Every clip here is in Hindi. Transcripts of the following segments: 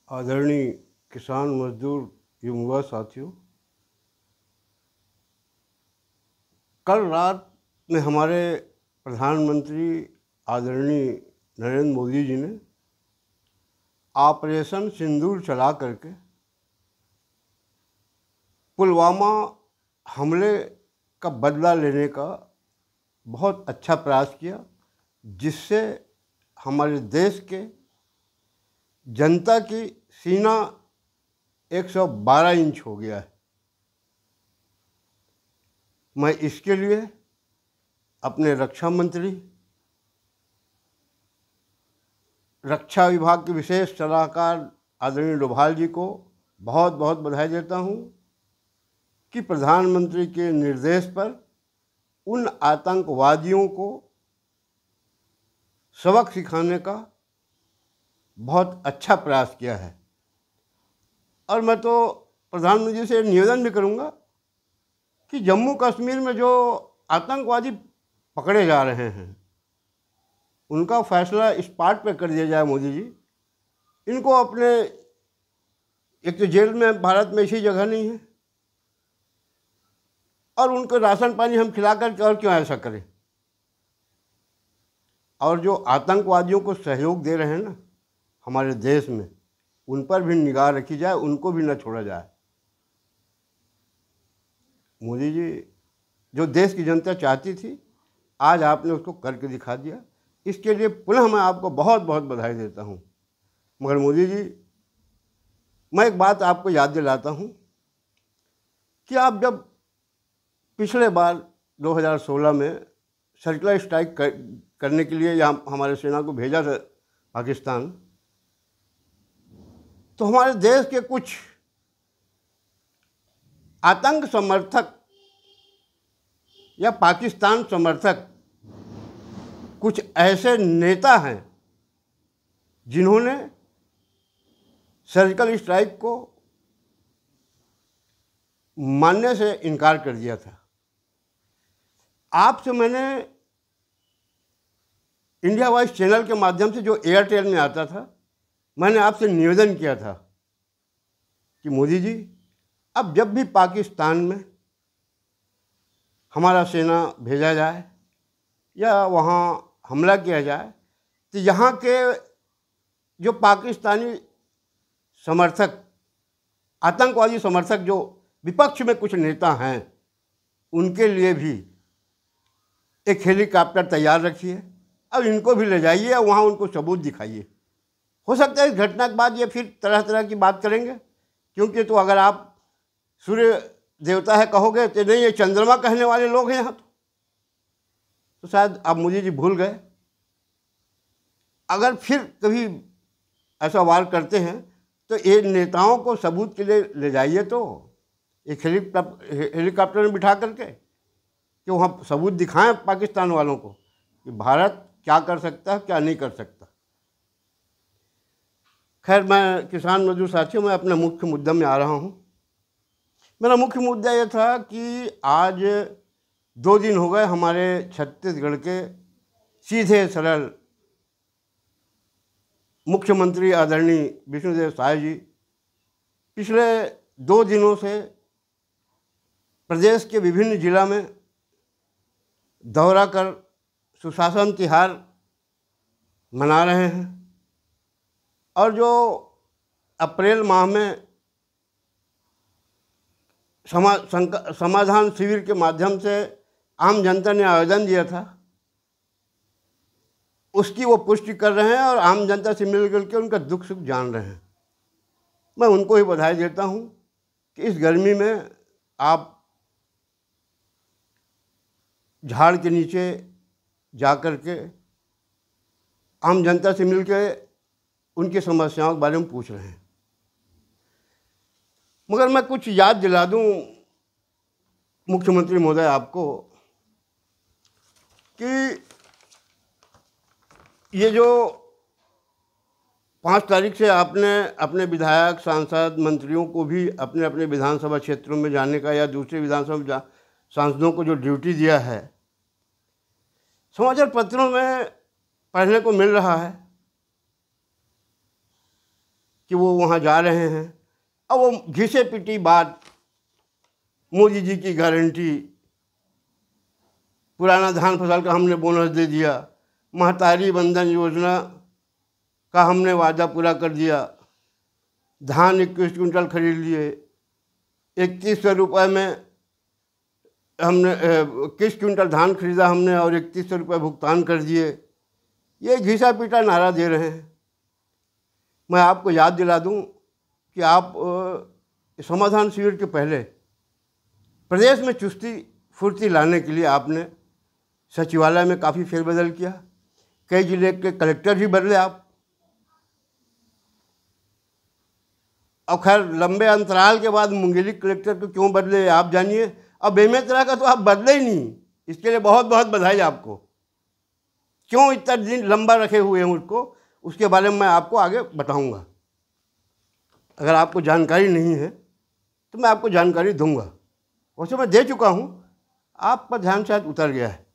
आदरणीय किसान मजदूर युवा साथियों, कल रात में हमारे प्रधानमंत्री आदरणीय नरेंद्र मोदी जी ने ऑपरेशन सिंदूर चला करके पुलवामा हमले का बदला लेने का बहुत अच्छा प्रयास किया, जिससे हमारे देश के जनता की सीना 112 इंच हो गया है। मैं इसके लिए अपने रक्षा मंत्री, रक्षा विभाग के विशेष सलाहकार आदरणीय डोभाल जी को बहुत बहुत बधाई देता हूं कि प्रधानमंत्री के निर्देश पर उन आतंकवादियों को सबक सिखाने का बहुत अच्छा प्रयास किया है। और मैं तो प्रधानमंत्री से निवेदन भी करूंगा कि जम्मू कश्मीर में जो आतंकवादी पकड़े जा रहे हैं उनका फैसला इस पार्ट पे कर दिया जाए। मोदी जी, इनको अपने, एक तो जेल में भारत में इसी जगह नहीं है, और उनको राशन पानी हम खिला करके और क्यों ऐसा करें। और जो आतंकवादियों को सहयोग दे रहे हैं ना हमारे देश में, उन पर भी निगाह रखी जाए, उनको भी न छोड़ा जाए। मोदी जी, जो देश की जनता चाहती थी आज आपने उसको करके दिखा दिया, इसके लिए पुनः मैं आपको बहुत बहुत बधाई देता हूँ। मगर मोदी जी, मैं एक बात आपको याद दिलाता हूँ कि आप जब पिछले बार 2016 में सर्जिकल स्ट्राइक करने के लिए यहाँ हमारे सेना को भेजा था पाकिस्तान, तो हमारे देश के कुछ आतंक समर्थक या पाकिस्तान समर्थक कुछ ऐसे नेता हैं जिन्होंने सर्जिकल स्ट्राइक को मानने से इनकार कर दिया था। आपसे मैंने इंडिया वॉइस चैनल के माध्यम से, जो एयरटेल में आता था, मैंने आपसे निवेदन किया था कि मोदी जी, अब जब भी पाकिस्तान में हमारा सेना भेजा जाए या वहाँ हमला किया जाए, तो यहाँ के जो पाकिस्तानी समर्थक, आतंकवादी समर्थक, जो विपक्ष में कुछ नेता हैं, उनके लिए भी एक हेलीकॉप्टर तैयार रखिए और इनको भी ले जाइए और वहाँ उनको सबूत दिखाइए। हो सकता है इस घटना के बाद ये फिर तरह तरह की बात करेंगे, क्योंकि तो अगर आप सूर्य देवता है कहोगे तो नहीं, ये चंद्रमा कहने वाले लोग हैं यहाँ, तो शायद आप मोदी जी भूल गए। अगर फिर कभी ऐसा वार करते हैं तो ये नेताओं को सबूत के लिए ले जाइए, तो एक हेलीकॉप्टर में बिठा करके कि वहाँ सबूत दिखाएं पाकिस्तान वालों को कि भारत क्या कर सकता है, क्या नहीं कर सकता। खैर, मैं किसान मजदूर साथियों, मैं अपने मुख्य मुद्दा में आ रहा हूँ। मेरा मुख्य मुद्दा ये था कि आज 2 दिन हो गए हमारे छत्तीसगढ़ के सीधे सरल मुख्यमंत्री आदरणीय विष्णुदेव साय जी पिछले 2 दिनों से प्रदेश के विभिन्न जिला में दौरा कर सुशासन तिहार मना रहे हैं। और जो अप्रैल माह में समाधान शिविर के माध्यम से आम जनता ने आवेदन दिया था, उसकी वो पुष्टि कर रहे हैं और आम जनता से मिलकर के उनका दुख सुख जान रहे हैं। मैं उनको ही बधाई देता हूँ कि इस गर्मी में आप झाड़ के नीचे जा कर के आम जनता से मिलकर उनकी समस्याओं के बारे में पूछ रहे हैं। मगर मैं कुछ याद दिला दूं मुख्यमंत्री महोदय आपको कि ये जो 5 तारीख से आपने अपने विधायक, सांसद, मंत्रियों को भी अपने अपने विधानसभा क्षेत्रों में जाने का या दूसरे विधानसभा सांसदों को जो ड्यूटी दिया है, समाचार पत्रों में पढ़ने को मिल रहा है कि वो वहाँ जा रहे हैं। अब वो घिसे पिटी बात, मोदी जी की गारंटी, पुराना धान फसल का हमने बोनस दे दिया, महतारी बंधन योजना का हमने वादा पूरा कर दिया, धान 21 क्विंटल खरीद लिए, 3100 रुपये में हमने 21 क्विंटल धान खरीदा हमने और 3100 रुपये भुगतान कर दिए। ये घिसा पीटा नारा दे रहे हैं। मैं आपको याद दिला दूं कि आप समाधान शिविर के पहले प्रदेश में चुस्ती फुर्ती लाने के लिए आपने सचिवालय में काफ़ी फेरबदल किया, कई जिले के कलेक्टर भी बदले आप। अब खैर लंबे अंतराल के बाद मुंगेली कलेक्टर को क्यों बदले आप जानिए। अब बेमेतरा का तो आप बदले ही नहीं, इसके लिए बहुत बहुत बधाई आपको। क्यों इतना दिन लंबा रखे हुए हैं उसको, उसके बारे में मैं आपको आगे बताऊंगा। अगर आपको जानकारी नहीं है तो मैं आपको जानकारी दूंगा, वैसे मैं दे चुका हूँ, आप पर ध्यान शायद उतर गया है।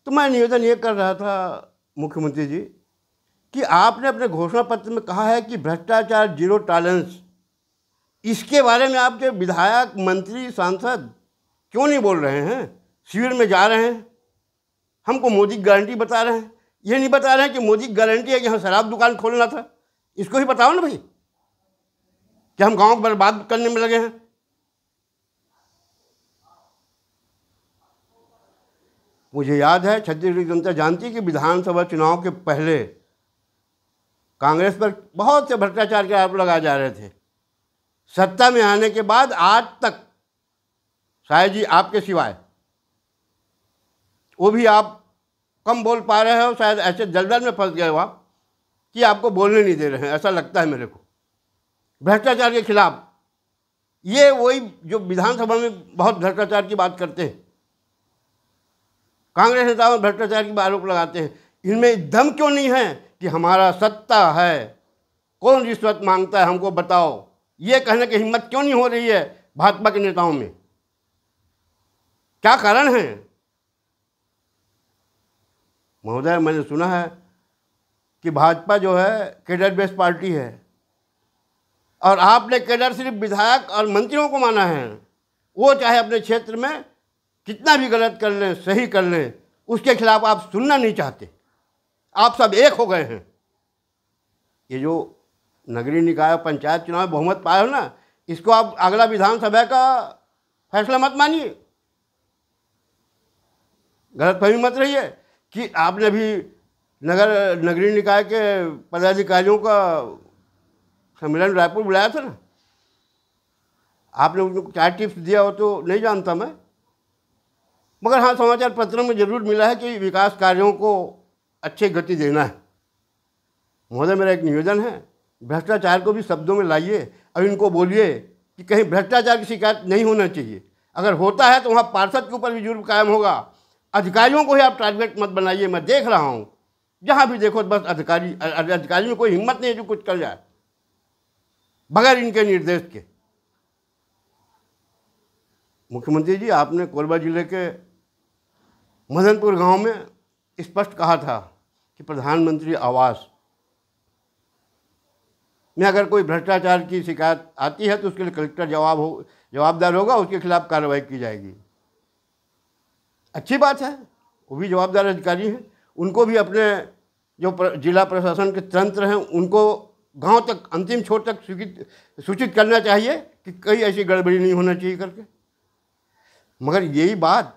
तो मैं निवेदन ये कर रहा था मुख्यमंत्री जी कि आपने अपने घोषणा पत्र में कहा है कि भ्रष्टाचार जीरो टॉलरेंस, इसके बारे में आपके विधायक, मंत्री, सांसद क्यों नहीं बोल रहे हैं? शिविर में जा रहे हैं, हमको मोदी की गारंटी बता रहे हैं, ये नहीं बता रहे हैं कि मोदी की गारंटी है कि यहाँ शराब दुकान खोलना था। इसको ही बताओ ना भाई, कि हम गाँव को बर्बाद करने में लगे हैं। मुझे याद है, छत्तीसगढ़ की जनता जानती है कि विधानसभा चुनाव के पहले कांग्रेस पर बहुत से भ्रष्टाचार के आरोप लगाए जा रहे थे। सत्ता में आने के बाद आज तक शायद जी आपके सिवाय, वो भी आप कम बोल पा रहे हो, शायद ऐसे दलदल में फंस गए हो आप कि आपको बोलने नहीं दे रहे हैं, ऐसा लगता है मेरे को। भ्रष्टाचार के खिलाफ ये वही जो विधानसभा में बहुत भ्रष्टाचार की बात करते हैं, कांग्रेस नेताओं में भ्रष्टाचार की आरोप लगाते हैं, इनमें दम क्यों नहीं है कि हमारा सत्ता है, कौन रिश्वत मांगता है हमको बताओ, ये कहने की हिम्मत क्यों नहीं हो रही है भाजपा के नेताओं में? क्या कारण है? महोदय, मैंने सुना है कि भाजपा जो है कैडर बेस्ड पार्टी है और आपने कैडर सिर्फ विधायक और मंत्रियों को माना है। वो चाहे अपने क्षेत्र में कितना भी गलत कर लें, सही कर लें, उसके खिलाफ आप सुनना नहीं चाहते। आप सब एक हो गए हैं। ये जो नगरीय निकाय पंचायत चुनाव में बहुमत पाए हो ना, इसको आप अगला विधानसभा का फैसला मत मानिए, गलतफहमी मत रहिए कि आपने भी नगरीय निकाय के पदाधिकारियों का सम्मेलन रायपुर बुलाया था ना, आपने उनको क्या टिप्स दिया हो तो नहीं जानता मैं, मगर हाँ समाचार पत्रों में जरूर मिला है कि विकास कार्यों को अच्छी गति देना है। महोदय, मेरा एक निवेदन है, भ्रष्टाचार को भी शब्दों में लाइए और इनको बोलिए कि कहीं भ्रष्टाचार की शिकायत नहीं होना चाहिए। अगर होता है तो वहाँ पार्षद के ऊपर भी जुर्म कायम होगा। अधिकारियों को ही आप टारगेट मत बनाइए। मैं देख रहा हूँ जहाँ भी देखो बस अधिकारी में कोई हिम्मत नहीं है जो कुछ कर जाए बगैर इनके निर्देश के। मुख्यमंत्री जी, आपने कोरबा जिले के मदनपुर गांव में स्पष्ट कहा था कि प्रधानमंत्री आवास में अगर कोई भ्रष्टाचार की शिकायत आती है तो उसके लिए कलेक्टर जवाबदार होगा, उसके खिलाफ कार्रवाई की जाएगी। अच्छी बात है, वो भी जवाबदार अधिकारी हैं, उनको भी अपने जो जिला प्रशासन के तंत्र हैं उनको गांव तक, अंतिम छोर तक सूचित करना चाहिए कि कहीं ऐसी गड़बड़ी नहीं होना चाहिए करके। मगर यही बात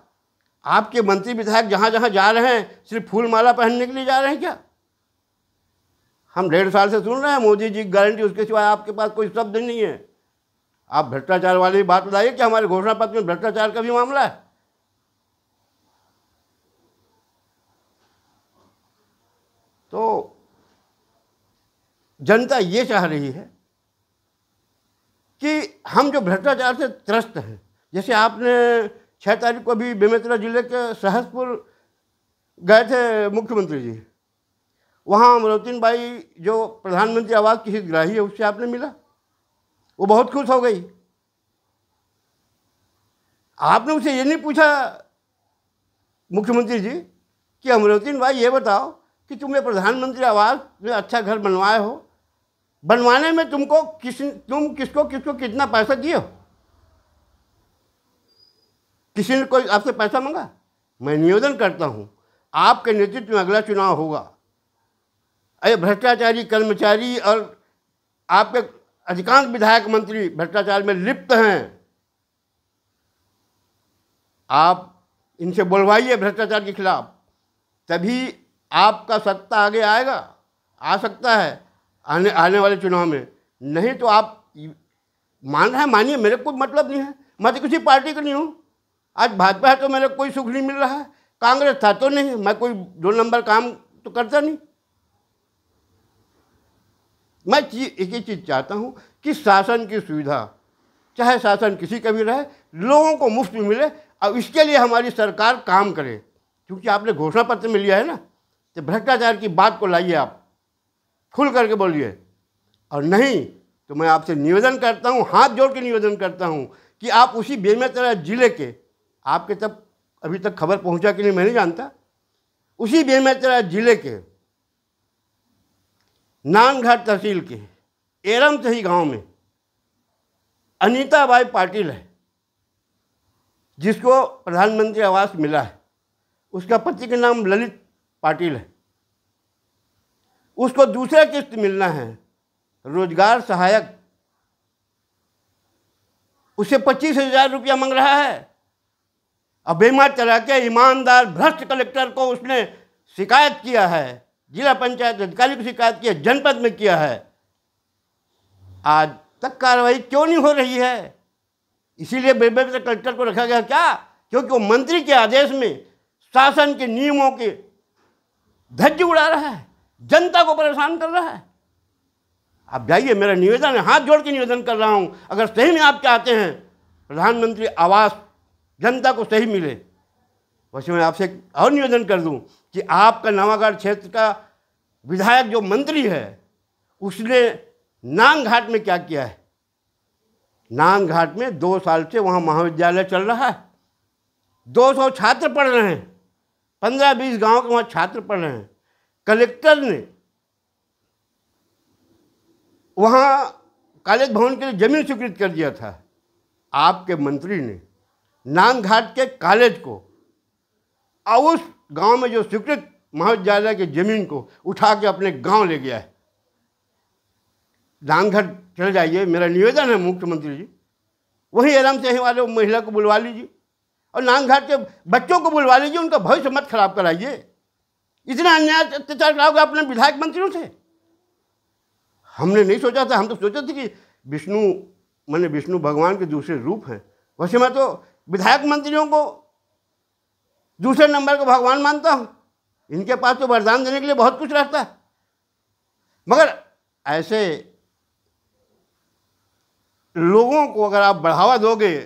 आपके मंत्री विधायक जहाँ जहाँ जा रहे हैं सिर्फ फूल माला पहनने के लिए जा रहे हैं क्या? हम 1.5 साल से सुन रहे हैं मोदी जी की गारंटी, उसके सिवाय आपके पास कोई शब्द नहीं है। आप भ्रष्टाचार वाली बात बताइए कि हमारे घोषणा पत्र में भ्रष्टाचार का भी मामला है। तो जनता ये चाह रही है कि हम जो भ्रष्टाचार से त्रस्त हैं, जैसे आपने 6 तारीख को भी बेमेतरा जिले के सहसपुर गए थे मुख्यमंत्री जी, वहाँ अमरोतीन बाई जो प्रधानमंत्री आवास की हितग्राही है उससे आपने मिला, वो बहुत खुश हो गई। आपने उसे ये नहीं पूछा मुख्यमंत्री जी कि अमरोतीन बाई ये बताओ कि तुमने प्रधानमंत्री आवास में अच्छा घर बनवाए हो, बनवाने में तुम किसको किसको कितना पैसा दिए हो? किसी ने कोई आपसे पैसा मांगा? मैं निवेदन करता हूँ, आपके नेतृत्व में अगला चुनाव होगा। अरे भ्रष्टाचारी कर्मचारी और आपके अधिकांश विधायक मंत्री भ्रष्टाचार में लिप्त हैं। आप इनसे बोलवाइए भ्रष्टाचार के खिलाफ, तभी आपका सत्ता आगे आ सकता है आने वाले चुनाव में। नहीं तो आप मान रहे हैं, मानिए, मेरे कोई मतलब नहीं है, मैं तो किसी पार्टी का नहीं हूँ। आज भाजपा है तो मेरे कोई सुख नहीं मिल रहा है, कांग्रेस था तो नहीं, मैं कोई 2 नंबर काम तो करता नहीं। मैं एक ही चीज़ चाहता हूँ कि शासन की सुविधा, चाहे शासन किसी का भी रहे, लोगों को मुफ्त में मिले, और इसके लिए हमारी सरकार काम करे। क्योंकि आपने घोषणा पत्र में लिया है ना, तो भ्रष्टाचार की बात को लाइए, आप खुल करके बोलिए। और नहीं तो मैं आपसे निवेदन करता हूँ, हाथ जोड़ के निवेदन करता हूँ कि आप उसी बेमेतरा जिले के, आपके तब अभी तक खबर पहुँचा कि नहीं मैं नहीं जानता, उसी बेमेतरा जिले के नानघाट तहसील के एरमसही गांव में अनीता बाई पाटिल है, जिसको प्रधानमंत्री आवास मिला है। उसका पति का नाम ललित पाटिल है। उसको दूसरा किस्त मिलना है, रोजगार सहायक, उसे 25,000 रुपया मांग रहा है। अब बेमेतरा के ईमानदार भ्रष्ट कलेक्टर को उसने शिकायत किया है, जिला पंचायत अधिकारी को शिकायत किया, जनपद में किया है। आज तक कार्रवाई क्यों नहीं हो रही है? इसीलिए बेमेतरा कलेक्टर को रखा गया क्या? क्योंकि वो मंत्री के आदेश में शासन के नियमों के धज्जी उड़ा रहा है, जनता को परेशान कर रहा है। आप जाइए, मेरा निवेदन है, हाथ जोड़ के निवेदन कर रहा हूँ, अगर सही में आप चाहते हैं प्रधानमंत्री आवास जनता को सही मिले, वैसे मैं आपसे एक और निवेदन कर दूं कि आपका नवागढ़ क्षेत्र का विधायक जो मंत्री है, उसने नानघाट में क्या किया है? नानघाट में 2 साल से वहाँ महाविद्यालय चल रहा है, 200 छात्र पढ़ रहे हैं, 15-20 गांव के वहाँ छात्र पढ़ रहे हैं। कलेक्टर ने वहाँ कॉलेज भवन के लिए जमीन स्वीकृत कर दिया था। आपके मंत्री ने नानघाट के कॉलेज को और उस गांव में जो स्वीकृत महाविद्यालय की जमीन को उठा के अपने गांव ले गया है। नानघाट चले जाइए, मेरा निवेदन है मुख्यमंत्री जी, वहीं एरमसही वाले महिला को बुलवा लीजिए और नानघाट के बच्चों को बुलवा लीजिए, उनका भविष्य मत खराब कराइए। इतना अन्याय अत्याचार कराओगे अपने विधायक मंत्रियों से? हमने नहीं सोचा था, हम तो सोचे थे कि विष्णु भगवान के दूसरे रूप हैं। वैसे मैं तो विधायक मंत्रियों को दूसरे नंबर का भगवान मानता हूँ, इनके पास तो वरदान देने के लिए बहुत कुछ रहता है। मगर ऐसे लोगों को अगर आप बढ़ावा दोगे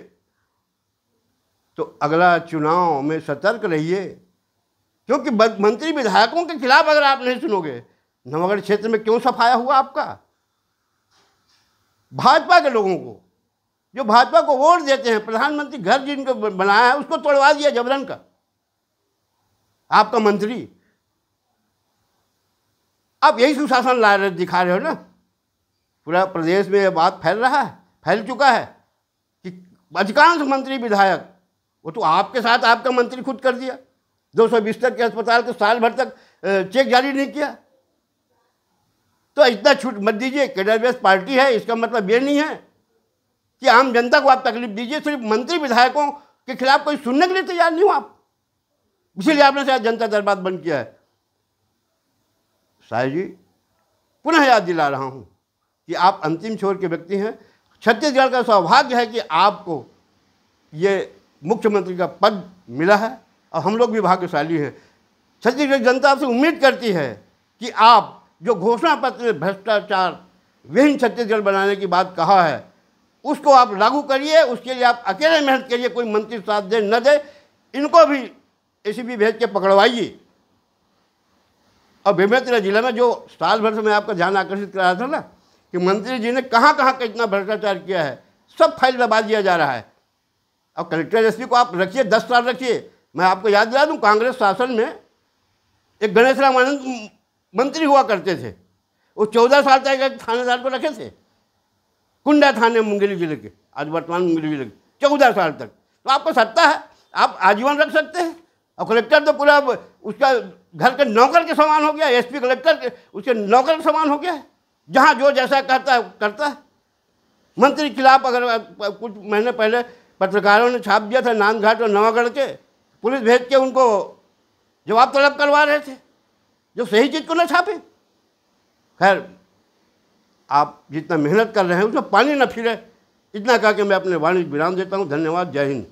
तो अगला चुनाव में सतर्क रहिए, क्योंकि मंत्री विधायकों के खिलाफ अगर आप नहीं सुनोगे, नवागढ़ क्षेत्र में क्यों सफाया हुआ आपका? भाजपा के लोगों को, जो भाजपा को वोट देते हैं, प्रधानमंत्री घर जिनको बनाया है उसको तोड़वा दिया जबरन का आपका मंत्री। आप यही सुशासन ला रहे दिखा रहे हो ना, पूरा प्रदेश में ये बात फैल चुका है कि अधिकांश मंत्री विधायक, वो तो आपके साथ आपका मंत्री खुद कर दिया, 200 बिस्तर के अस्पताल को साल भर तक चेक जारी नहीं किया। तो इतना छूट मत दीजिए, कैडर बेस्ड पार्टी है, इसका मतलब ये नहीं है कि आम जनता को आप तकलीफ दीजिए। सिर्फ मंत्री विधायकों के खिलाफ कोई सुनने के लिए तैयार नहीं हो आप, इसीलिए आपने शायद जनता दरबार बंद किया है। साहिब जी, पुनः याद दिला रहा हूँ कि आप अंतिम छोर के व्यक्ति हैं। छत्तीसगढ़ का सौभाग्य है कि आपको ये मुख्यमंत्री का पद मिला है और हम लोग भी भाग्यशाली हैं। छत्तीसगढ़ जनता आपसे उम्मीद करती है कि आप जो घोषणा पत्र में भ्रष्टाचार विहीन छत्तीसगढ़ बनाने की बात कहा है, उसको आप लागू करिए। उसके लिए आप अकेले मेहनत करिए, कोई मंत्री साथ दे न दे, इनको भी एसीपी भेज के पकड़वाइए। और बेमेतरा जिला में जो साल भर से मैं आपका ध्यान आकर्षित कर रहा था ना कि मंत्री जी ने कहाँ कहाँ कितना भ्रष्टाचार किया है, सब फाइल दबा दिया जा रहा है। अब कलेक्टर एसपी को आप रखिए, 10 साल रखिए। मैं आपको याद दिला दूँ, कांग्रेस शासन में एक गणेश राम आनंद मंत्री हुआ करते थे, वो 14 साल तक एक थानेदार को रखे थे कुंडा थाने मुंगेली जिले के, आज वर्तमान मुंगेली जिले के, 14 साल तक। तो आपको सत्ता है, आप आजीवन रख सकते हैं। और कलेक्टर तो पूरा उसका घर के नौकर के समान हो गया, एसपी कलेक्टर के उसके नौकर के समान हो गया है, जहाँ जो जैसा कहता है करता है। मंत्री के खिलाफ अगर कुछ महीने पहले पत्रकारों ने छाप दिया था नांदघाट और नवागढ़ के, पुलिस भेज के उनको जवाब तलब करवा रहे थे, जो सही चीज़ को न छापे। खैर, आप जितना मेहनत कर रहे हैं उसमें पानी न फिरे, इतना कह के मैं अपने वाणी विराम देता हूँ। धन्यवाद, जय हिंद।